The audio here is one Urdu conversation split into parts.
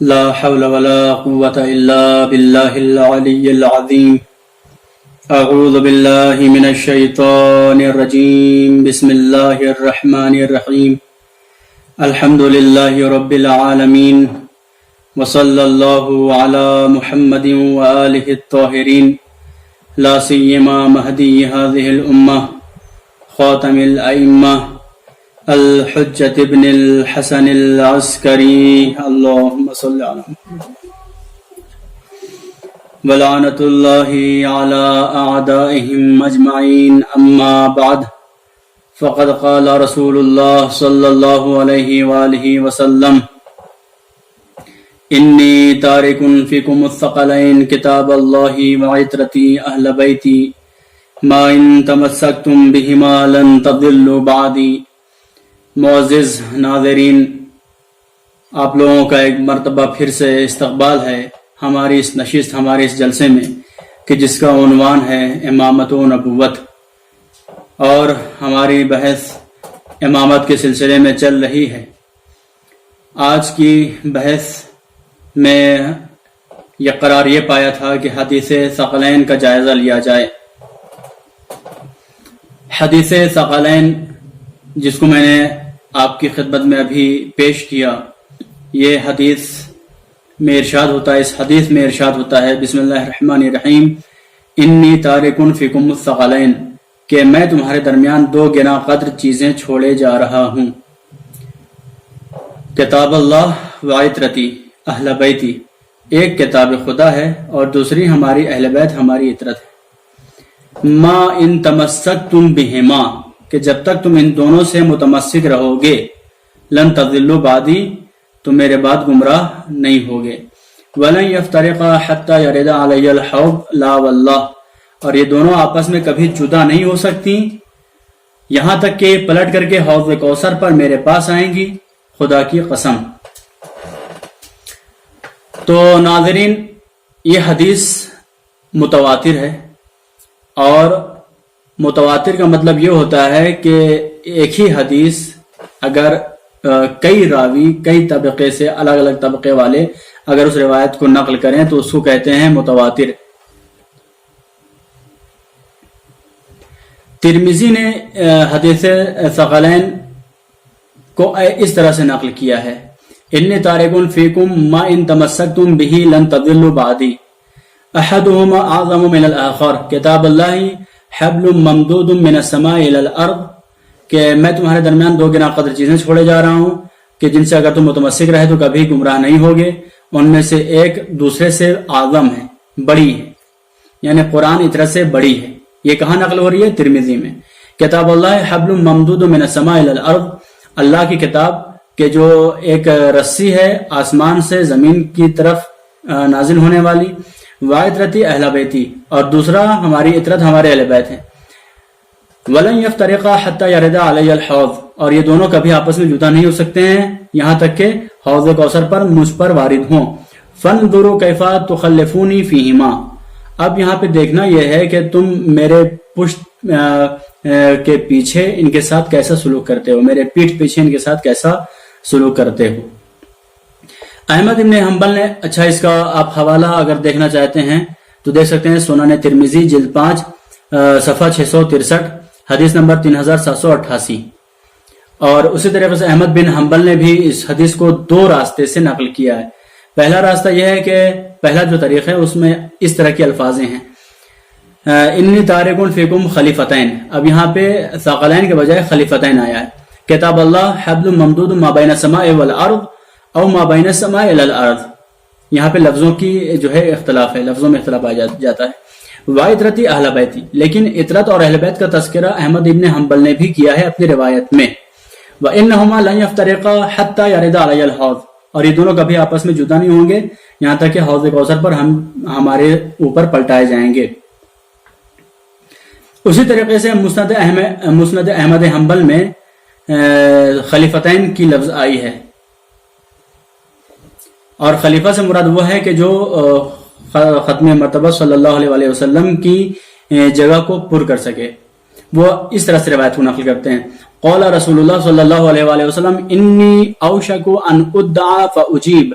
لا حول ولا قوة إلا بالله العلي العظيم. أعوذ بالله من الشيطان الرجيم. بسم الله الرحمن الرحيم. الحمد لله رب العالمين، وصلى الله على محمد وآله الطاهرين، لا سيما مهدي هذه الأمة، خاتم الأئمة، الحجة ابن الحسن العسكري، اللهم صل على محمد. ولعنة الله على أعدائهم أجمعين. أما بعد، فقد قال رسول الله صلى الله عليه وآله وسلم: إني تارك فيكم الثقلين، كتاب الله وعترتي أهل بيتي، ما إن تمسكتم بهما لن تضلوا بعدي. معزز ناظرین، آپ لوگوں کا ایک مرتبہ پھر سے استقبال ہے ہماری اس نشست، ہمارے اس جلسے میں، کہ جس کا عنوان ہے امامت و نبوت، اور ہماری بحث امامت کے سلسلے میں چل رہی ہے. آج کی بحث میں یہ قرار یہ پایا تھا کہ حدیث ثقلین کا جائزہ لیا جائے. حدیث ثقلین، جس کو میں نے آپ کی خدمت میں ابھی پیش کیا، یہ حدیث میں ارشاد ہوتا ہے، اس حدیث میں ارشاد ہوتا ہے: بسم اللہ الرحمن الرحیم، انی تارکن فیکم الثقلین، کہ میں تمہارے درمیان دو گراں قدر چیزیں چھوڑے جا رہا ہوں. کتاب اللہ وعترتی اہل بیتی، ایک کتاب خدا ہے اور دوسری ہماری اہل بیت، ہماری عطرت ہے. ما ان تمسکتم بہما، کہ جب تک تم ان دونوں سے متمسک رہو گے، لن تضلوا بعدی، تو میرے بعد گمراہ نہیں ہوگے. ولن یفترقا حتی یرد علی الحوض لا واللہ، اور یہ دونوں آپس میں کبھی جدا نہیں ہو سکتی یہاں تک کہ پلٹ کر کے حوض کوثر پر میرے پاس آئیں گی، خدا کی قسم. تو ناظرین، یہ حدیث متواتر ہے، اور متواتر کا مطلب یہ ہوتا ہے کہ ایک ہی حدیث اگر کئی راوی، کئی طبقے سے، الگ الگ طبقے والے اگر اس روایت کو نقل کریں تو اس کو کہتے ہیں متواتر. ترمذی نے حدیث ثقلین کو اس طرح سے نقل کیا ہے: انی تارکن فیکم ما ان تمسکتم بہ لن تضلوا بعدی، احدہما اعظم من الاخر، کتاب اللہ حبل ممدود من السماء الى الارض، کہ میں تمہارے درمیان دو گراں قدر چیزیں چھوڑے جا رہا ہوں کہ جن سے اگر تم متمسک رہے تو کبھی گمراہ نہیں ہوگے. ان میں سے ایک دوسرے سے اعظم ہے، بڑی ہے، یعنی قرآن عطرت سے بڑی ہے. یہ کہاں نقل ہو رہی ہے؟ ترمذی میں. کتاب اللہ حبل ممدود من السماء الى الارض، اللہ کی کتاب کہ جو ایک رسی ہے آسمان سے زمین کی طرف نازل ہونے والی. وعطرتی اہل بیتی، اور دوسرا ہماری عطرت، ہمارے اہل بیت ہیں. ولن یفترقا حتی یرد علی الحوض، اور یہ دونوں کبھی آپس میں جدا نہیں ہو سکتے ہیں یہاں تک کہ حوض کوثر پر مجھ پر وارد ہوں. فانظروا کیف تخلفونی فیہما، اب یہاں پہ دیکھنا یہ ہے کہ تم میرے پشت کے پیچھے ان کے ساتھ کیسا سلوک کرتے ہو، میرے پیٹھ پیچھے ان کے ساتھ کیسا سلوک کرتے ہو. احمد ابن حنبل نے، اچھا اس کا آپ حوالہ اگر دیکھنا چاہتے ہیں تو دیکھ سکتے ہیں، سنن ترمذی جلد 5 صفحہ 663، حدیث نمبر 3788. اور اسی طریقے سے احمد بن حنبل نے بھی اس حدیث کو دو راستے سے نقل کیا ہے. پہلا راستہ یہ ہے کہ پہلا جو طریقہ ہے اس میں اس طرح کے الفاظ ہیں: انی تارکن فیکم خلیفتین. اب یہاں پہ ثقلین کے بجائے خلیفتین آیا ہے. کتاب اللہ حبل ممدود ما بین السماء والارض او ما بین السماء الی الارض، یہاں پہ لفظوں کی جو ہے اختلاف ہے، لفظوں میں اختلاف آ جاتا ہے. وعطرتی اہل بیتی، لیکن عطرت اور اہل بیت کا تذکرہ احمد ابن حنبل نے بھی کیا ہے اپنی روایت میں. وانہما لن یفترقا حتی یرد علی الحوض، اور یہ دونوں کبھی آپس میں جدا نہیں ہوں گے یہاں تک کہ حوض کوثر پر ہمارے اوپر پلٹائے جائیں گے. اسی طریقے سے مسند احمد حنبل میں خلیفتین کی لفظ آئی ہے، اور خلیفہ سے مراد وہ ہے کہ جو ختم مرتبہ صلی اللہ علیہ وسلم کی جگہ کو پر کر سکے. وہ اس طرح سے روایت کو نقل کرتے ہیں: قال رسول اللہ صلی اللہ علیہ وسلم انی اوشک ان ادعا فاجیب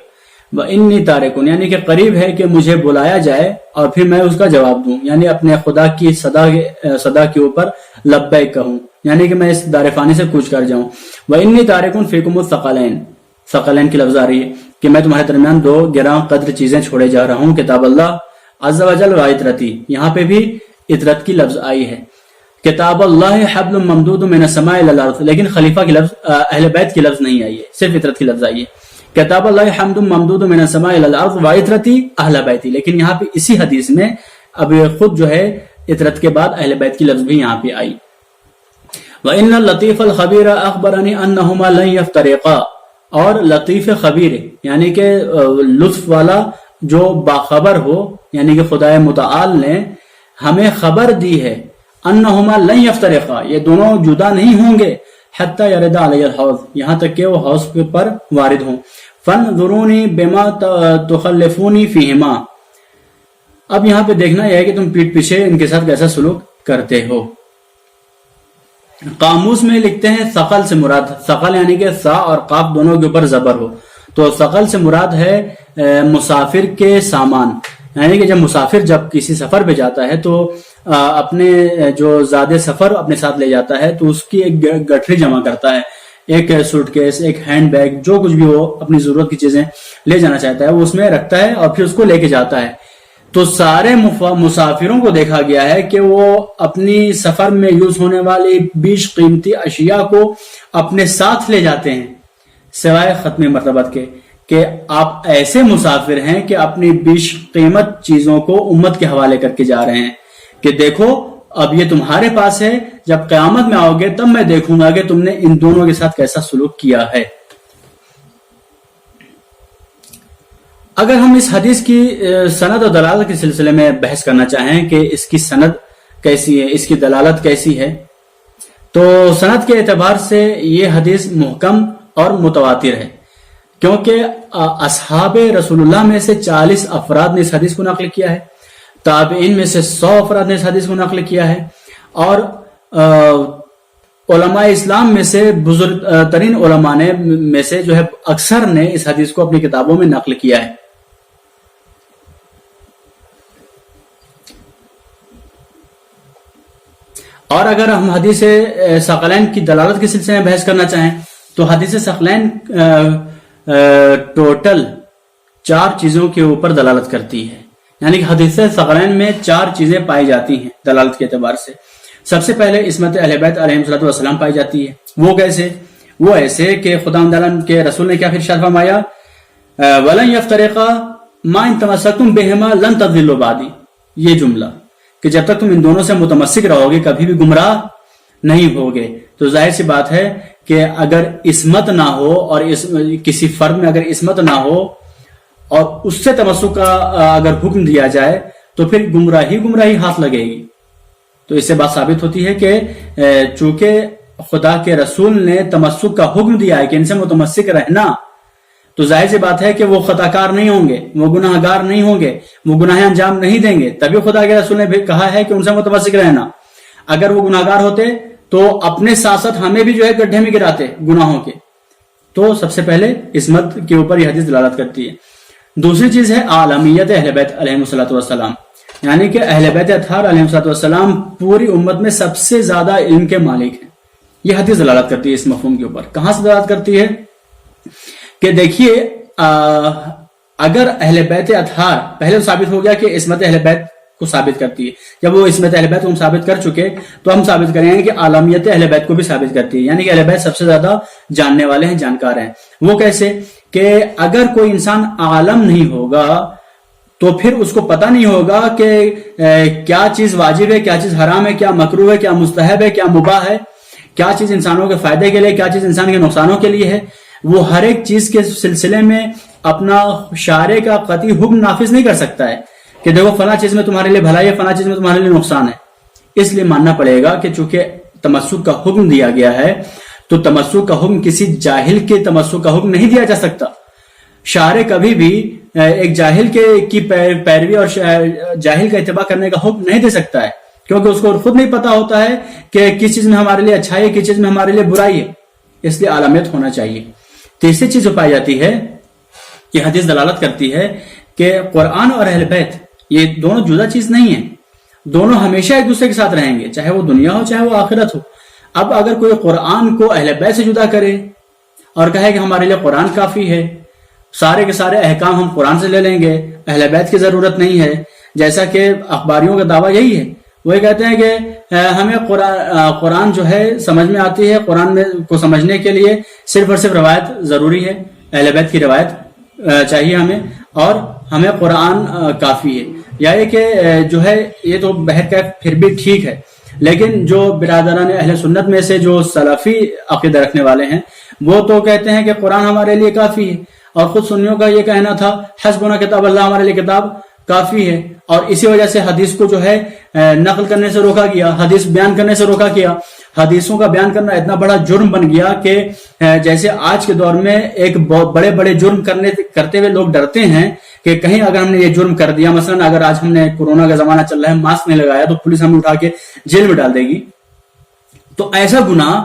وَإِنِّي تَارِكٌ یعنی کہ قریب ہے کہ مجھے بلایا جائے اور پھر میں اس کا جواب دوں، یعنی اپنے خدا کی صدا کے اوپر لبیک کہوں، یعنی کہ میں اس دار فانی سے کوچ کر جاؤں۔ وَإِنِّي تَارِكٌ فِيكُمُ الثَّقَلَيْنِ، ثقلین کی لفظ آ رہی ہے کہ میں تمہارے درمیان دو گراں قدر چیزیں چھوڑے جا رہا ہوں، کتاب اللہ عز و جل و عطرتی، یہاں پہ بھی عطرت کی لفظ آئی ہے۔ کتاب اللہ حبل ممدود من السماء الى الارض، لیکن خلیفہ کی لفظ اہل بیت کی لفظ نہیں آئی ہے، صرف عطرت کی لفظ آئی ہے۔ کتاب اللہ حمد ممدود من السماء الى الارض وعطرتی اہل بیتی، لیکن یہاں پہ اسی حدیث میں اب خود جو ہے عطرت کے بعد اہل بیت کی لفظ بھی یہاں پہ آئی۔ وَإِنَّ اللَّطِيفَ الْخَبِيرَ أَخْبَرَنِي أَنَّهُمَا لَن يَفْتَرِقَا، اور لطیف خبیر یعنی کہ لطف والا جو باخبر ہو، یعنی کہ خدائے متعال نے ہمیں خبر دی ہے، انہما لن یفترقا، یہ دونوں جدا نہیں ہوں گے، حتی یرد علی الحوض، یہاں تک کہ وہ حوض پر وارد ہوں۔ فانظرونی بما تخلفونی فیہما، اب یہاں پہ دیکھنا یہ ہے کہ تم پیٹ پیچھے ان کے ساتھ کیسا سلوک کرتے ہو۔ قاموس میں لکھتے ہیں ثقل سے مراد، ثقل یعنی کہ سا اور قاف دونوں کے اوپر زبر ہو، تو ثقل سے مراد ہے مسافر کے سامان، یعنی کہ جب مسافر جب کسی سفر پہ جاتا ہے تو اپنے جو زیادہ سفر اپنے ساتھ لے جاتا ہے تو اس کی ایک گٹھری جمع کرتا ہے، ایک سوٹ کیس، ایک ہینڈ بیگ، جو کچھ بھی وہ اپنی ضرورت کی چیزیں لے جانا چاہتا ہے وہ اس میں رکھتا ہے اور پھر اس کو لے کے جاتا ہے۔ تو سارے مسافروں کو دیکھا گیا ہے کہ وہ اپنی سفر میں یوز ہونے والی بیش قیمتی اشیاء کو اپنے ساتھ لے جاتے ہیں، سوائے ختم مرتبت کے، کہ آپ ایسے مسافر ہیں کہ اپنی بیش قیمت چیزوں کو امت کے حوالے کر کے جا رہے ہیں کہ دیکھو اب یہ تمہارے پاس ہے، جب قیامت میں آؤ گے تب میں دیکھوں گا کہ تم نے ان دونوں کے ساتھ کیسا سلوک کیا ہے۔ اگر ہم اس حدیث کی سند اور دلالت کے سلسلے میں بحث کرنا چاہیں کہ اس کی سند کیسی ہے، اس کی دلالت کیسی ہے، تو سند کے اعتبار سے یہ حدیث محکم اور متواتر ہے، کیونکہ اصحاب رسول اللہ میں سے 40 افراد نے اس حدیث کو نقل کیا ہے، تابعین میں سے 100 افراد نے اس حدیث کو نقل کیا ہے، اور علماء اسلام میں سے بزرگ ترین علماء نے میں سے جو ہے اکثر نے اس حدیث کو اپنی کتابوں میں نقل کیا ہے۔ اور اگر ہم حدیث ثقلین کی دلالت کے سلسلے میں بحث کرنا چاہیں تو حدیث ثقلین ٹوٹل 4 چیزوں کے اوپر دلالت کرتی ہے، یعنی کہ حدیث ثقلین میں 4 چیزیں پائی جاتی ہیں دلالت کے اعتبار سے۔ سب سے پہلے عصمت اہل بیت علیہم السلام پائی جاتی ہے۔ وہ کیسے؟ وہ ایسے کہ خدا کے رسول نے کیا ارشاد فرمایا، وَلَن يَفْتَرِقَا مَا إِن تَمَسَّكْتُمْ بِهِمَا لَن تَضِلُّوا بَعْدِي، یہ جملہ کہ جب تک تم ان دونوں سے متمسک رہو گے کبھی بھی گمراہ نہیں ہوگے۔ تو ظاہر سی بات ہے کہ اگر عصمت نہ ہو اور کسی فرد میں اگر عصمت نہ ہو اور اس سے تمسک کا اگر حکم دیا جائے تو پھر گمراہی ہاتھ لگے گی۔ تو اس سے بات ثابت ہوتی ہے کہ چونکہ خدا کے رسول نے تمسک کا حکم دیا ہے کہ ان سے متمسک رہنا، تو ظاہر سی بات ہے کہ وہ خطا کار نہیں ہوں گے، وہ گناہ گار نہیں ہوں گے، وہ گناہ انجام نہیں دیں گے، تبھی خدا کے رسول نے بھی کہا ہے کہ ان سے متمسک رہنا۔ اگر وہ گناہ گار ہوتے تو اپنے ساتھ ساتھ ہمیں بھی جو ہے گڈھے میں گراتے گناہوں کے۔ تو سب سے پہلے عصمت کے اوپر یہ حدیث دلالت کرتی ہے۔ دوسری چیز ہے عالمیت اہل بیت علیہم السلام، یعنی کہ اہل بیت اطہار علیہم السلام پوری امت میں سب سے زیادہ علم کے مالک ہیں۔ یہ حدیث دلالت کرتی ہے اس مفہوم کے اوپر۔ کہاں سے دلالت کرتی ہے کہ دیکھیے اگر اہل بیت اطہار پہلے ثابت ہو گیا کہ عصمت اہل بیت کو ثابت کرتی ہے، جب وہ عصمت اہل بیت کو ہم ثابت کر چکے تو ہم ثابت کریں گے کہ عالمیت اہل بیت کو بھی ثابت کرتی ہے، یعنی کہ اہل بیت سب سے زیادہ جاننے والے ہیں، جانکار ہیں۔ وہ کیسے کہ اگر کوئی انسان عالم نہیں ہوگا تو پھر اس کو پتہ نہیں ہوگا کہ کیا چیز واجب ہے، کیا چیز حرام ہے، کیا مکروہ ہے، کیا مستحب ہے، کیا مباح ہے، کیا چیز انسانوں کے فائدے کے لیے، کیا چیز انسان کے نقصانوں کے لیے ہے۔ وہ ہر ایک چیز کے سلسلے میں اپنا شارع کا قطعی حکم نافذ نہیں کر سکتا ہے کہ دیکھو فلاں چیز میں تمہارے لیے بھلائی ہے، فلاں چیز میں تمہارے لیے نقصان ہے۔ اس لیے ماننا پڑے گا کہ چونکہ تمسک کا حکم دیا گیا ہے تو تمسک کا حکم کسی جاہل کے تمسک کا حکم نہیں دیا جا سکتا۔ شارع کبھی بھی ایک جاہل کی پیروی اور جاہل کا اتباع کرنے کا حکم نہیں دے سکتا ہے، کیونکہ اس کو خود نہیں پتا ہوتا ہے کہ کس چیز میں ہمارے لیے اچھائی ہے، کس چیز میں ہمارے لیے برائی ہے۔ اس لیے عالمیت ہونا چاہیے۔ تیسری چیز جو پائی جاتی ہے یہ حدیث دلالت کرتی ہے کہ قرآن اور اہل بیت یہ دونوں جدا چیز نہیں ہیں، دونوں ہمیشہ ایک دوسرے کے ساتھ رہیں گے، چاہے وہ دنیا ہو چاہے وہ آخرت ہو۔ اب اگر کوئی قرآن کو اہل بیت سے جدا کرے اور کہے کہ ہمارے لیے قرآن کافی ہے، سارے کے سارے احکام ہم قرآن سے لے لیں گے، اہل بیت کی ضرورت نہیں ہے، جیسا کہ اخباریوں کا دعویٰ یہی ہے، وہ کہتے ہیں کہ ہمیں قرآن جو ہے سمجھ میں آتی ہے، قرآن میں کو سمجھنے کے لیے صرف اور صرف روایت ضروری ہے، اہل بیت کی روایت چاہیے ہمیں، اور ہمیں قرآن کافی ہے۔ یا یہ کہ جو ہے یہ تو بہرکیف پھر بھی ٹھیک ہے، لیکن جو برادران اہل سنت میں سے جو سلفی عقیدہ رکھنے والے ہیں وہ تو کہتے ہیں کہ قرآن ہمارے لیے کافی ہے، اور خود سنیوں کا یہ کہنا تھا حسبنا کتاب اللہ، ہمارے لیے کتاب کافی ہے، اور اسی وجہ سے حدیث کو جو ہے نقل کرنے سے روکا گیا، حدیث بیان کرنے سے روکا گیا۔ حدیثوں کا بیان کرنا اتنا بڑا جرم بن گیا کہ جیسے آج کے دور میں ایک بڑے بڑے جرم کرتے ہوئے لوگ ڈرتے ہیں کہ کہیں اگر ہم نے یہ جرم کر دیا، مثلا اگر آج ہم نے کورونا کا زمانہ چل رہا ہے، ماسک نہیں لگایا تو پولیس ہمیں اٹھا کے جیل میں ڈال دے گی، تو ایسا گناہ،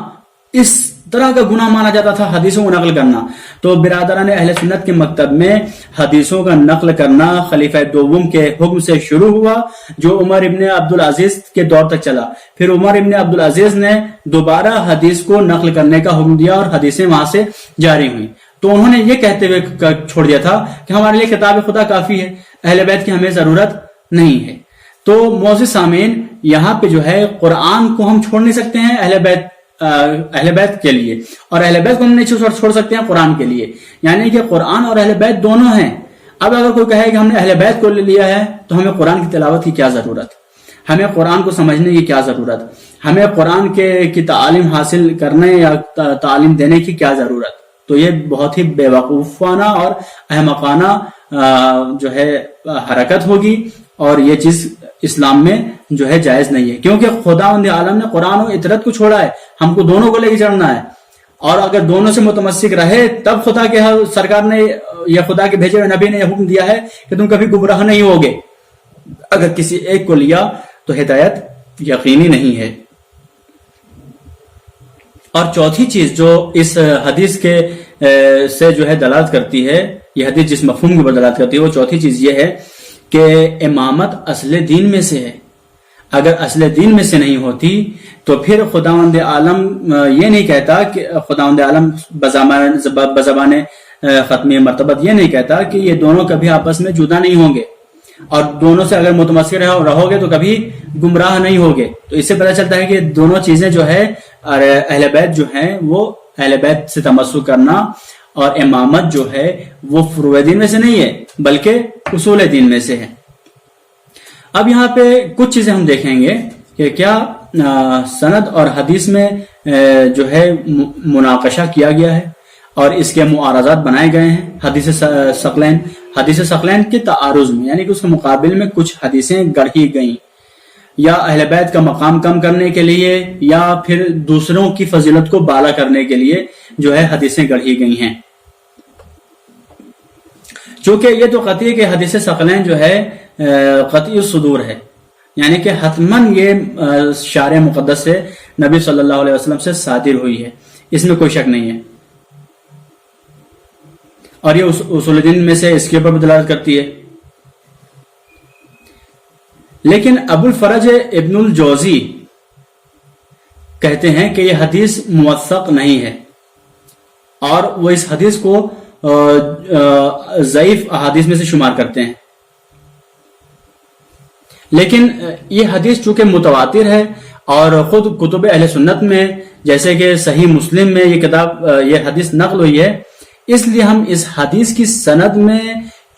اس طرح کا گناہ مانا جاتا تھا حدیثوں کو نقل کرنا۔ تو برادران اہل سنت کے مکتب میں حدیثوں کا نقل کرنا خلیفہ دوم کے حکم سے شروع ہوا، جو عمر ابن عبدالعزیز کے دور تک چلا۔ پھر عمر ابن عبدالعزیز نے دوبارہ حدیث کو نقل کرنے کا حکم دیا اور حدیثیں وہاں سے جاری ہوئیں۔ تو انہوں نے یہ کہتے ہوئے چھوڑ دیا تھا کہ ہمارے لیے کتاب خدا کافی ہے، اہل بیت کی ہمیں ضرورت نہیں ہے۔ تو معزز سامعین، یہاں پہ جو ہے قرآن کو ہم چھوڑ نہیں سکتے ہیں اہل بیت کے لیے، اور اہل بیت کو ہم نہیں چھوڑ سکتے ہیں قرآن کے لیے، یعنی کہ قرآن اور اہل بیت دونوں ہیں۔ اب اگر کوئی کہے کہ ہم نے اہل بیت کو لے لیا ہے تو ہمیں قرآن کی تلاوت کی کیا ضرورت، ہمیں قرآن کو سمجھنے کی کیا ضرورت، ہمیں قرآن کی تعلیم حاصل کرنے یا تعلیم دینے کی کیا ضرورت؟ تو یہ بہت ہی بے وقوفانہ اور احمقانہ جو ہے حرکت ہوگی، اور یہ چیز اسلام میں جو ہے جائز نہیں ہے، کیونکہ خداوند عالم نے قرآن و اطرت کو چھوڑا ہے، ہم کو دونوں کو لے کے چڑھنا ہے، اور اگر دونوں سے متمسک رہے تب خدا کے سرکار نے یا خدا کے بھیجے ہوئے نبی نے یہ حکم دیا ہے کہ تم کبھی گمراہ نہیں ہوگے۔ اگر کسی ایک کو لیا تو ہدایت یقینی نہیں ہے۔ اور چوتھی چیز جو اس حدیث کے سے جو ہے دلالت کرتی ہے، یہ حدیث جس مفہوم کی دلالت کرتی ہے، وہ چوتھی چیز یہ ہے کہ امامت اصل دین میں سے ہے۔ اگر اصل دین میں سے نہیں ہوتی تو پھر خداوند عالم یہ نہیں کہتا کہ خداوند عالم بزبان ختمی مرتبت یہ نہیں کہتا کہ یہ دونوں کبھی آپس میں جدا نہیں ہوں گے، اور دونوں سے اگر متمسک رہو گے تو کبھی گمراہ نہیں ہوگے۔ تو اس سے پتہ چلتا ہے کہ دونوں چیزیں جو ہے اہل بیت جو ہیں وہ اہل بیت سے تمسک کرنا، اور امامت جو ہے وہ فروع دین میں سے نہیں ہے بلکہ اصول دین میں سے ہے۔ اب یہاں پہ کچھ چیزیں ہم دیکھیں گے کہ کیا سند اور حدیث میں جو ہے مناقشہ کیا گیا ہے اور اس کے معارضات بنائے گئے ہیں۔ حدیث ثقلین کے تعارض میں، یعنی کہ اس کے مقابل میں کچھ حدیثیں گڑھی گئیں، یا اہل بیت کا مقام کم کرنے کے لیے یا پھر دوسروں کی فضیلت کو بالا کرنے کے لیے جو ہے حدیثیں گڑھی گئی ہیں۔ چونکہ یہ تو قطعی کہ حدیث ثقلین جو ہے قطعی الصدور ہے، یعنی کہ حتماً یہ شارع مقدس سے نبی صلی اللہ علیہ وسلم سے صادر ہوئی ہے، اس میں کوئی شک نہیں ہے، اور یہ اصول دین میں سے اس کے اوپر دلالت کرتی ہے۔ لیکن ابو الفرج ابن الجوزی کہتے ہیں کہ یہ حدیث موثق نہیں ہے، اور وہ اس حدیث کو ضعیف احادیث میں سے شمار کرتے ہیں۔ لیکن یہ حدیث چونکہ متواتر ہے، اور خود کتب اہل سنت میں جیسے کہ صحیح مسلم میں یہ حدیث نقل ہوئی ہے، اس لیے ہم اس حدیث کی سند میں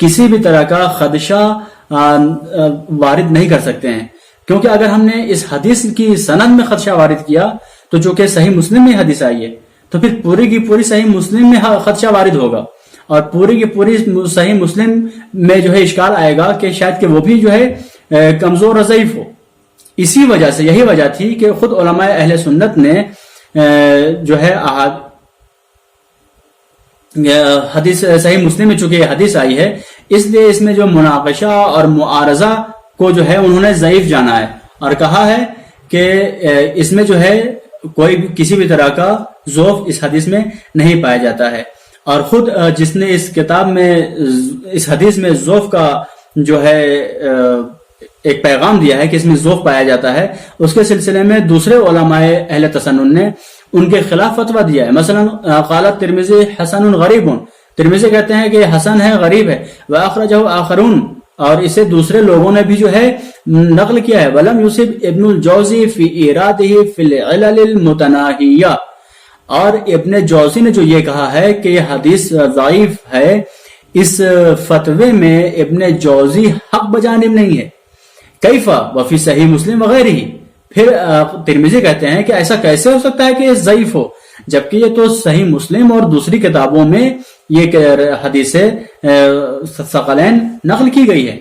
کسی بھی طرح کا خدشہ وارد نہیں کر سکتے ہیں، کیونکہ اگر ہم نے اس حدیث کی سند میں خدشہ وارد کیا تو چونکہ صحیح مسلم میں حدیث آئی ہے تو پھر پوری کی پوری صحیح مسلم میں خدشہ وارد ہوگا، اور پوری کی پوری صحیح مسلم میں جو ہے اشکال آئے گا کہ شاید کہ وہ بھی جو ہے کمزور اور ضعیف ہو۔ اسی وجہ سے یہی وجہ تھی کہ خود علماء اہل سنت نے جو ہے حدیث صحیح مسلم میں چونکہ یہ حدیث آئی ہے، اس لیے اس میں جو مناقشہ اور معارضہ کو جو ہے انہوں نے ضعیف جانا ہے، اور کہا ہے کہ اس میں جو ہے کوئی کسی بھی طرح کا ضعف اس حدیث میں نہیں پایا جاتا ہے۔ اور خود جس نے اس کتاب میں اس حدیث میں ذوف کا جو ہے ایک پیغام دیا ہے کہ اس میں ذوف پایا جاتا ہے، اس کے سلسلے میں دوسرے علماء اہل تسنن نے ان کے خلاف فتویٰ دیا ہے. مثلا قالت ترمذی حسن غریب، ترمذی کہتے ہیں کہ یہ حسن ہے، غریب ہے. وَأَخْرَجَهُ آخرون، اور اسے دوسرے لوگوں نے بھی جو ہے نقل کیا ہے. وَلَمْ يُصِبْ ابن الجوزی فی ایرادہ فی العلل المتناہیہ، اور ابن جوزی نے جو یہ کہا ہے کہ یہ حدیث ضعیف ہے، اس فتوے میں ابن جوزی حق بجانب نہیں ہے. کیفا وفی صحیح مسلم وغیرہ ہی، پھر ترمذی کہتے ہیں کہ ایسا کیسے ہو سکتا ہے کہ یہ ضعیف ہو، جبکہ یہ تو صحیح مسلم اور دوسری کتابوں میں یہ حدیث ثقلین نقل کی گئی ہے.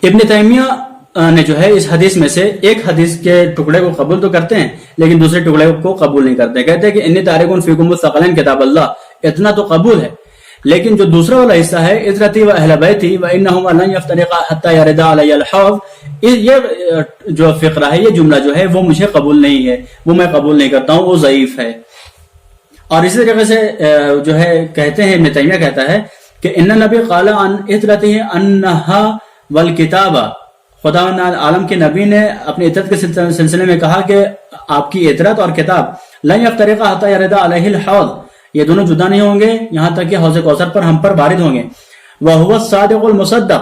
ابن تیمیہ نے جو ہے اس حدیث میں سے ایک حدیث کے ٹکڑے کو قبول تو کرتے ہیں لیکن دوسرے ٹکڑے کو قبول نہیں کرتے. کہتے ہیں کہ انی تارکون فیکم الثقلین کتاب اللہ، اتنا تو قبول ہے، لیکن جو دوسرا والا حصہ ہے اطرتی و اہل بیتی و انہما لن یفترقا حتی یردا علی الحوض، یہ جو فقرہ ہے، یہ جملہ جو ہے وہ مجھے قبول نہیں ہے، وہ میں قبول نہیں کرتا ہوں، وہ ضعیف ہے. اور اسی طریقے سے جو ہے کہتے ہیں، ابن تیمیہ کہتا ہے کہ ان نبی قال عن اطرتی انہا والکتابہ، خدا عالم کے نبی نے اپنی عطرت کے سلسلے میں کہا کہ آپ کی عطرت اور کتاب لن یفترقا حتی یردا علیہ الحوض، یہ دونوں جدا نہیں ہوں گے یہاں تک کہ حوض کوثر پر ہم پر وارد ہوں گے. وَهُوَ الصَّادِقُ الْمُصَدَّقُ،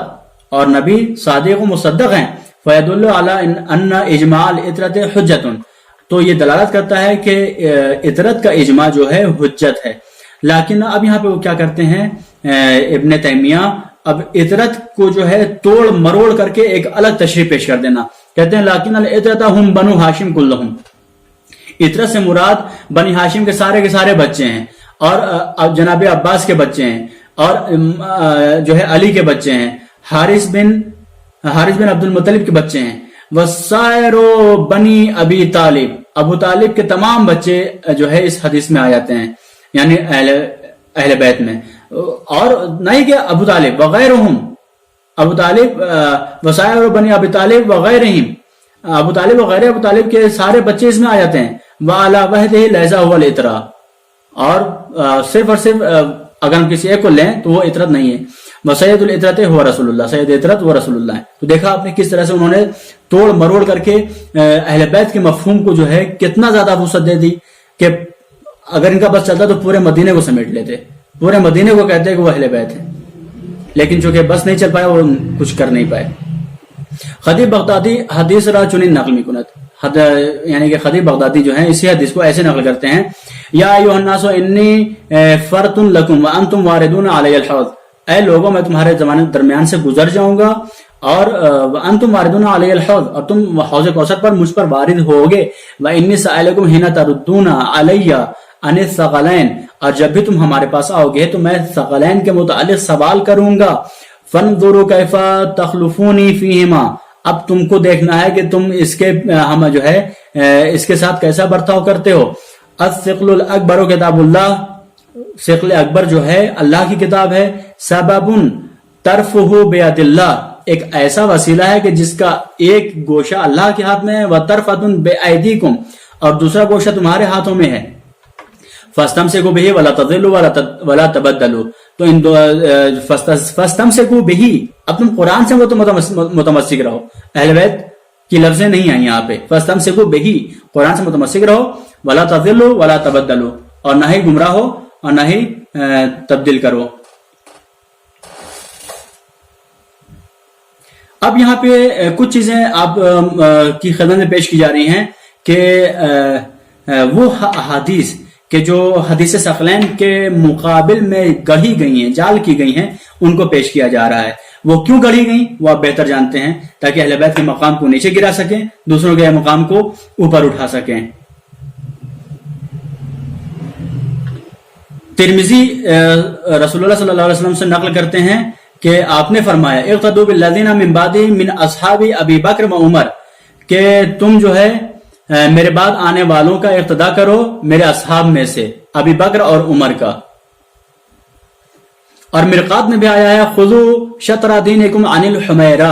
اور نبی صادق و مصدق ہیں. فَيَدُلُّ عَلَىٰ أَنَّ إِجْمَاعَ الْعِطْرَةِ حُجَّةٌ، تو یہ دلالت کرتا ہے کہ عطرت کا اجماع جو ہے حجت ہے. لیکن اب یہاں پہ وہ کیا کرتے ہیں ابن تیمیہ، اب عطرت کو جو ہے توڑ مروڑ کر کے ایک الگ تشریح پیش کر دینا. کہتے ہیں لیکن العطرة هم بنو ہاشم کلہم، عطرت سے مراد بنی ہاشم کے سارے بچے ہیں، اور جناب عباس کے بچے ہیں، اور جو ہے علی کے بچے ہیں، حارث بن عبد المطلب کے بچے ہیں. وسائر بنی ابی طالب، ابو طالب کے تمام بچے جو ہے اس حدیث میں آ جاتے ہیں، یعنی اہل بیت میں. اور نہیں کہ ابو طالب وغیرہم، ابو طالب وسائر بنی ابی طالب وغیرہم، ابو طالب وغیرہ ابو طالب کے سارے بچے اس میں آ جاتے ہیں. وَعَلَى وَحْدِهِ لَيْسَ هُوَ الْعِطْرَةُ، اور صرف اور صرف اگر ہم کسی ایک کو لیں تو وہ عطرت نہیں ہے. وَسَيِّدُ الْعِطْرَةِ هُوَ رسول اللہ، سید عطرت وہ رسول اللہ ہے. تو دیکھا آپ نے کس طرح سے انہوں نے توڑ مروڑ کر کے اہل بیت کے مفہوم کو جو ہے کتنا زیادہ وسعت دے دی کہ اگر ان کا بس چلتا تو پورے مدینے کو سمیٹ لیتے، پورے مدینے کو کہتے ہیں کہ وہ اہل بیت ہے. لیکن چونکہ بس نہیں چل پایا، وہ کچھ کر نہیں پائے. خطیب بغدادی حدیث را چنین نقل می کند، یعنی کہ خطیب بغدادی جو ہیں اسی حدیث کو ایسے نقل کرتے ہیں، یا ایھا الناس انی فرط لکم وانتم واردون علی الحوض، اے لوگوں میں تمہارے زمانے درمیان سے گزر جاؤں گا، اور وانتم واردون علی الحوض، اور تم حوض کوثر پر مجھ پر وارد ہوگے. وانی سائلکم حین تردون علی عن الثقلین، اور جب بھی تم ہمارے پاس آؤ گے تو میں ثقلین کے متعلق سوال کروں گا. فانظروا کیف تخلفونی فیہما، اب تم کو دیکھنا ہے کہ تم اس کے ہم جو ہے اس کے ساتھ کیسا برتاؤ کرتے ہو. الثقل الاکبر کتاب اللہ، ثقل اکبر جو ہے اللہ کی کتاب ہے. سبب ترفہ بیاد اللہ، ایک ایسا وسیلہ ہے کہ جس کا ایک گوشہ اللہ کے ہاتھ میں ہے. وطرفۃ بایدیکم، اور دوسرا گوشہ تمہارے ہاتھوں میں ہے. فاستمسکوا بہ ولا تضلوا ولا تبدلوا، تو ان دو فاستمسکوا بہ، اب تم قرآن سے متمسک رہو. اہل بیت کی لفظیں نہیں آئی یہاں پہ. فاستمسکوا بہ، قرآن سے متمسک رہو. ولا تضلوا ولا تبدلوا، اور نہ ہی گمراہ ہو اور نہ ہی تبدیل کرو. اب یہاں پہ کچھ چیزیں آپ کی خدمت میں پیش کی جا رہی ہیں کہ وہ احادیث کہ جو حدیث ثقلین کے مقابل میں گڑھی گئی ہیں، جال کی گئی ہیں، ان کو پیش کیا جا رہا ہے. وہ کیوں گڑھی گئی وہ آپ بہتر جانتے ہیں، تاکہ اہل بیت کے مقام کو نیچے گرا سکیں، دوسروں کے مقام کو اوپر اٹھا سکیں. ترمذی رسول اللہ صلی اللہ علیہ وسلم سے نقل کرتے ہیں کہ آپ نے فرمایا اقتدوا بالذین من بعدی من اصحاب ابی بکر و عمر، کہ تم جو ہے میرے بعد آنے والوں کا اقتداء کرو میرے اصحاب میں سے، ابی بکر اور عمر کا. اور مرقات میں بھی آیا ہے خذوا شطر دینکم عن الحمیرہ،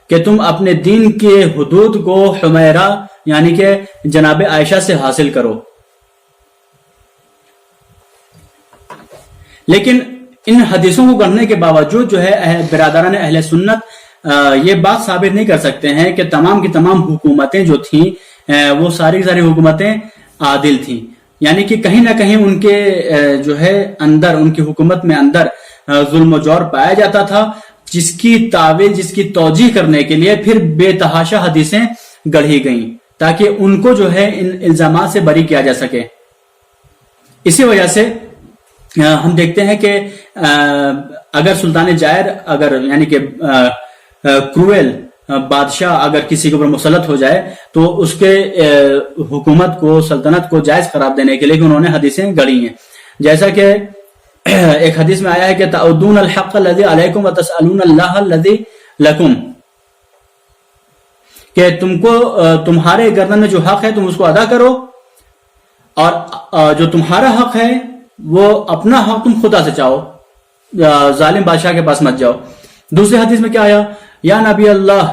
کہ تم اپنے دین کے حدود کو حمیرہ یعنی کہ جناب عائشہ سے حاصل کرو. لیکن ان حدیثوں کو کرنے کے باوجود جو ہے برادران اہل سنت یہ بات ثابت نہیں کر سکتے ہیں کہ تمام کی تمام حکومتیں جو تھیں وہ ساری کی ساری حکومتیں عادل تھیں. یعنی کہ کہیں نہ کہیں ان کے جو ہے اندر، ان کی حکومت میں اندر ظلم و جور پایا جاتا تھا، جس کی تعویل، جس کی توجیہ کرنے کے لیے پھر بے تحاشا حدیثیں گڑھی گئیں تاکہ ان کو جو ہے ان الزامات سے بری کیا جا سکے. اسی وجہ سے ہم دیکھتے ہیں کہ اگر سلطان جائر اگر یعنی کہ کرویل بادشاہ اگر کسی کے اوپر مسلط ہو جائے تو اس کے حکومت کو، سلطنت کو جائز قرار دینے کے لیے کہ انہوں نے حدیثیں گڑھی ہیں. جیسا کہ ایک حدیث میں آیا ہے کہ تعدون الحق الذی علیکم وتسألون اللہ الذی لکم، کہ تم کو تمہارے گردن میں جو حق ہے تم اس کو ادا کرو، اور جو تمہارا حق ہے وہ اپنا حق تم خدا سے چاہو، ظالم بادشاہ کے پاس مت جاؤ. دوسری حدیث میں کیا آیا؟ یا نبی اللہ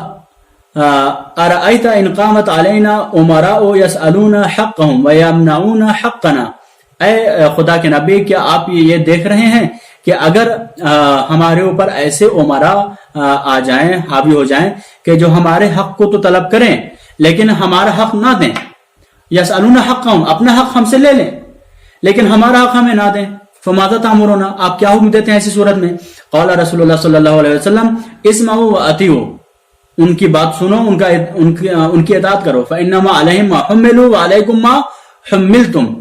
ارأیت ان قامت علینا امراء یسألون حقهم ویمنعون حقنا، اے خدا کے نبی کیا آپ یہ دیکھ رہے ہیں کہ اگر ہمارے اوپر ایسے امراء آ جائیں، حاوی ہو جائیں کہ جو ہمارے حق کو تو طلب کریں لیکن ہمارا حق نہ دیں، یسألون حقهم، اپنا حق ہم سے لے لیں لیکن ہمارا حق ہمیں نہ دیں، فماذا تأمرون، آپ کیا حکم دیتے ہیں ایسی صورت میں؟ قال رسول اللہ صلی اللہ علیہ وسلم اسمعوا واطیعوا، ان کی بات سنو، ان کی اطاعت کرو. فإنما علیہم ما حملوا وعلیکم ما حملتم،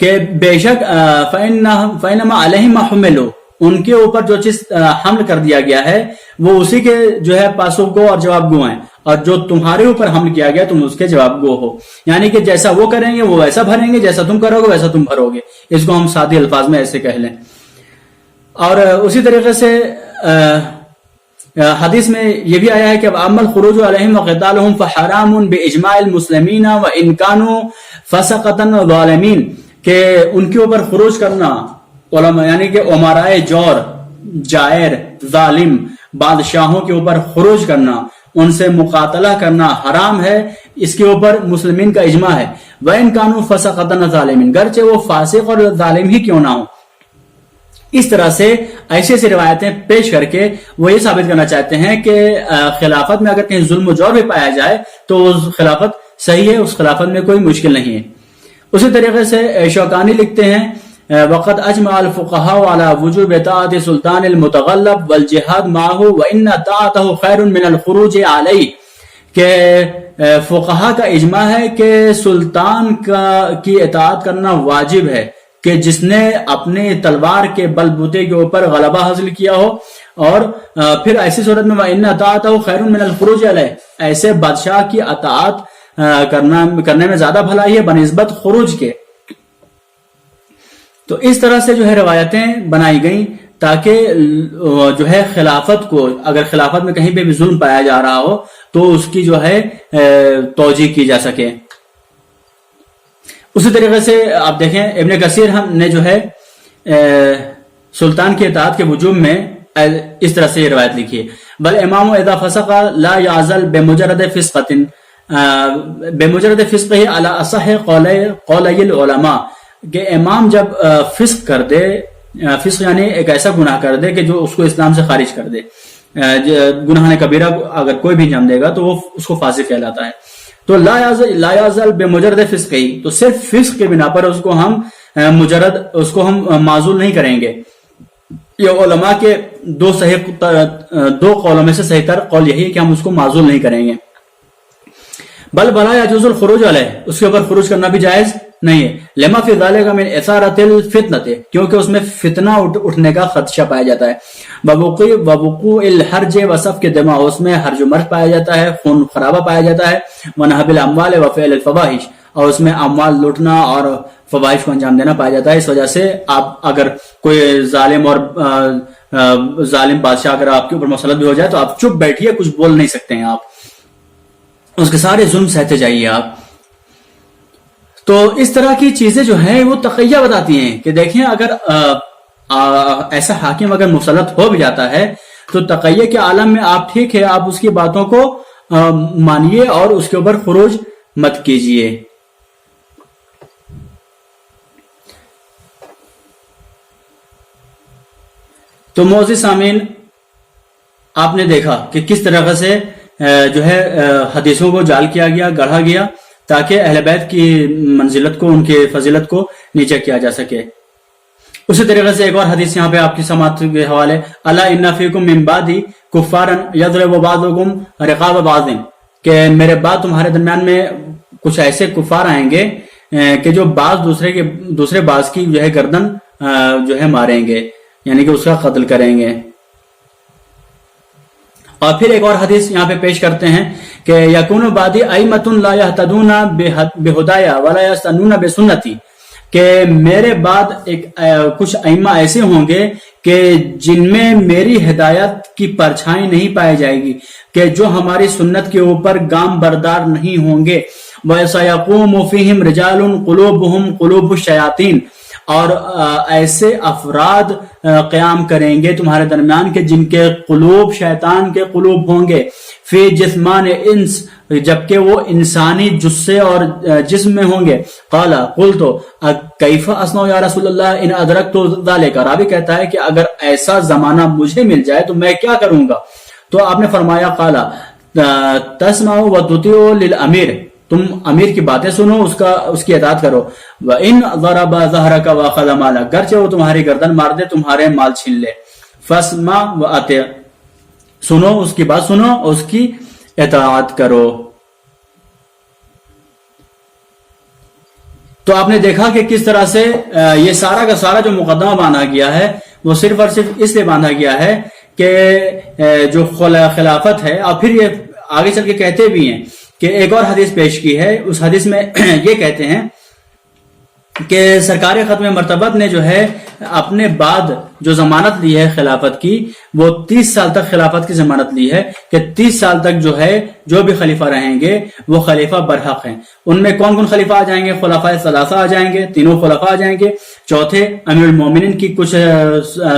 کہ بے شک فإنما علیہم ما حملوا، ان کے اوپر جو چیز حمل کر دیا گیا ہے وہ اسی کے جو ہے پاسخ گو اور جواب گو ہیں، اور جو تمہارے اوپر حمل کیا گیا تم اس کے جواب گو ہو. یعنی کہ جیسا وہ کریں گے وہ ویسا بھریں گے، جیسا تم کرو گے ویسا تم بھرو گے. اس کو ہم سادے الفاظ میں ایسے کہہ لیں. اور اسی طریقے سے حدیث میں یہ بھی آیا ہے کہ اما الخروج علیہم وقتالہم فحرام باجماع المسلمین وان کانوا فسقۃ وظالمین، کہ ان کے اوپر خروج کرنا، علماء یعنی کہ امرائے جور، جائر، ظالم بادشاہوں کے اوپر خروج کرنا، ان سے مقاتلہ کرنا حرام ہے، اس کے اوپر مسلمین کا اجماع ہے. وَإِن كَانُوا فَسَقَةً ظَالِمِينَ، گرچہ وہ فاسق اور ظالم ہی کیوں نہ ہو. اس طرح سے ایسی روایتیں پیش کر کے وہ یہ ثابت کرنا چاہتے ہیں کہ خلافت میں اگر کہیں ظلم و جور بھی پایا جائے تو اس خلافت صحیح ہے، اس خلافت میں کوئی مشکل نہیں ہے. اسی طریقے سے شوکانی لکھتے ہیں وقد اجمع الفقهاء على وجوب طاعة سلطان المتغلب والجهاد معه وان طاعته خير من الخروج عليه، کہ فقہا کا اجماع ہے کہ سلطان کی اطاعت کرنا واجب ہے، کہ جس نے اپنے تلوار کے بل بوتے کے اوپر غلبہ حاصل کیا ہو، اور پھر ایسی صورت میں وان طاعته خير من الخروج عليه، ایسے بادشاہ کی اطاعت کرنے میں زیادہ بھلائی ہے بنسبت خروج کے. تو اس طرح سے جو ہے روایتیں بنائی گئیں تاکہ جو ہے خلافت کو، اگر خلافت میں کہیں پہ بھی ظلم پایا جا رہا ہو تو اس کی جو ہے توجیہ کی جا سکے. اسی طریقے سے آپ دیکھیں ابن کثیر ہم نے جو ہے سلطان کی اطاعت کے وجوب میں اس طرح سے یہ روایت لکھی ہے بل امام اذا فسق لا يعزل بمجرد فسقه على اصح قولي العلماء، کہ امام جب فسق کر دے، فسق یعنی ایک ایسا گناہ کر دے کہ جو اس کو اسلام سے خارج کر دے، گناہ کبیرہ اگر کوئی بھی انجام دے گا تو وہ اس کو فاسق کہلاتا ہے. تو لا یعزل بمجرد فسق ہی، تو صرف فسق کے بنا پر اس کو ہم معزول نہیں کریں گے. یہ علماء کے دو قولوں میں سے صحیح تر قول یہی ہے کہ ہم اس کو معزول نہیں کریں گے. بل بلا یجوز الخروج علیہ، اس کے اوپر خروج کرنا بھی جائز نہیں ہے. لما فی ذالک من اثارۃ الفتنۃ، کیونکہ اس میں فتنہ اٹھنے کا خدشہ پایا جاتا ہے. ووقوع الحرج وسفک الدماء، اس میں حرج و مرج پایا جاتا ہے، خون خرابہ پایا جاتا ہے. ونہب الاموال وفعل الفواحش، اور اس میں اموال لوٹنا اور فواحش کو انجام دینا پایا جاتا ہے. اس وجہ سے آپ اگر کوئی ظالم بادشاہ اگر آپ کے اوپر مسلط بھی ہو جائے تو آپ چپ بیٹھیے، کچھ بول نہیں سکتے ہیں، آپ اس کے سارے ظلم سہتے جائیے آپ. تو اس طرح کی چیزیں جو ہیں وہ تقیہ بتاتی ہیں کہ دیکھیں اگر ایسا حاکم اگر مسلط ہو بھی جاتا ہے تو تقیہ کے عالم میں آپ ٹھیک ہے، آپ اس کی باتوں کو مانیے اور اس کے اوپر خروج مت کیجیے۔ تو معزز سامعین، آپ نے دیکھا کہ کس طرح سے جو ہے حدیثوں کو جعل کیا گیا، گڑھا گیا، تاکہ اہل بیت کی منزلت کو، ان کی فضیلت کو نیچے کیا جا سکے۔ اسی طریقے سے ایک اور حدیث یہاں پہ آپ کی سماعت کے حوالے، الا ان فیکم من بعدی کفارا یضرب بعضکم رقاب بعض، کہ میرے بعد تمہارے درمیان میں کچھ ایسے کفار آئیں گے کہ جو بعض دوسرے بعض کی جو ہے گردن جو ہے ماریں گے، یعنی کہ اس کا قتل کریں گے۔ اور پھر ایک اور حدیث یہاں پہ پیش کرتے ہیں کہ یکون بعدی ائمۃ لا یہتدون بہدایا ولا یستنون بسنتی، کہ میرے بعد کچھ ائمہ ایسے ہوں گے کہ جن میں میری ہدایت کی پرچھائی نہیں پائی جائے گی، کہ جو ہماری سنت کے اوپر گام بردار نہیں ہوں گے۔ وَسَيَقُومُ فِيهِمْ رِجَالٌ قُلُوبُهُمْ قُلُوبُ الشَّيَاطِينَ، اور ایسے افراد قیام کریں گے تمہارے درمیان کے جن کے قلوب شیطان کے قلوب ہوں گے، فی جسمان انس، جبکہ وہ انسانی جثے اور جسم میں ہوں گے۔ قال قلت کیف اصنع یا رسول اللہ ان ادرکت ذلک، راوی کہتا ہے کہ اگر ایسا زمانہ مجھے مل جائے تو میں کیا کروں گا؟ تو آپ نے فرمایا قال تسمع وتطیع للامیر، تم امیر کی باتیں سنو، اس کی اطاعت کرو۔ وَإِنْ ضَرَبَ ظَهْرَكَ وَأَخَذَ مَالَكَ، گرچہ وہ تمہاری گردن مار دے، تمہارے مال چھین لے۔ فَاسْمَعْ وَأَطِعْ، سنو، اس کی بات سنو، اس کی اطاعت کرو۔ تو آپ نے دیکھا کہ کس طرح سے یہ سارا کا سارا جو مقدمہ باندھا گیا ہے وہ صرف اور صرف اس لیے باندھا گیا ہے کہ جو خلافت ہے، اور پھر یہ آگے چل کے کہتے بھی ہیں کہ ایک اور حدیث پیش کی ہے، اس حدیث میں یہ کہتے ہیں کہ سرکار ختم مرتبت نے جو ہے اپنے بعد جو ضمانت لی ہے خلافت کی، وہ 30 سال تک خلافت کی ضمانت لی ہے کہ 30 سال تک جو ہے جو بھی خلیفہ رہیں گے وہ خلیفہ برحق ہیں۔ ان میں کون کون خلیفہ آ جائیں گے؟ خلفائے ثلاثہ آ جائیں گے، تینوں خلفاء آ جائیں گے، چوتھے امیر المومنین کی کچھ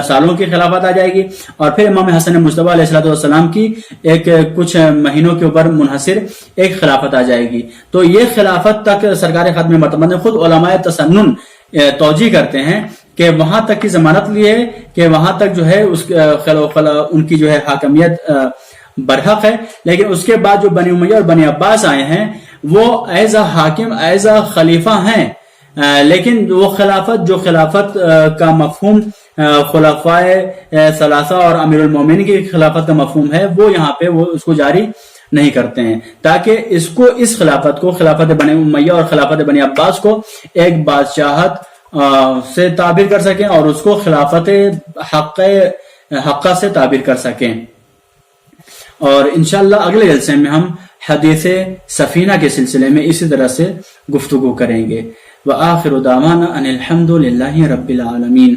سالوں کی خلافت آ جائے گی، اور پھر امام حسن مجتبی علیہ الصلوۃ والسلام کی ایک کچھ مہینوں کے اوپر منحصر ایک خلافت آ جائے گی۔ تو یہ خلافت تک سرکار ختم مرتبت نے خود علماء تسنن توجیہ کرتے ہیں کہ وہاں تک کی ضمانت لی ہے کہ وہاں تک جو ہے ان کی جو ہے حاکمیت برحق ہے، لیکن اس کے بعد جو بنی امیہ اور بنی عباس آئے ہیں وہ ایز اے حاکم، ایز اے خلیفہ ہیں، لیکن وہ خلافت جو خلافت کا مفہوم خلفائے ثلاثہ اور امیر المومنین کی خلافت کا مفہوم ہے، وہ یہاں پہ وہ اس کو جاری نہیں کرتے ہیں، تاکہ اس خلافت کو، خلافت بنی امیہ اور خلافت بنی عباس کو ایک بادشاہت سے تعبیر کر سکیں اور اس کو خلافت حقہ سے تعبیر کر سکیں۔ اور انشاءاللہ اگلے جلسے میں ہم حدیث سفینہ کے سلسلے میں اسی طرح سے گفتگو کریں گے۔ وآخر دعوانا ان الحمد للہ رب العالمین۔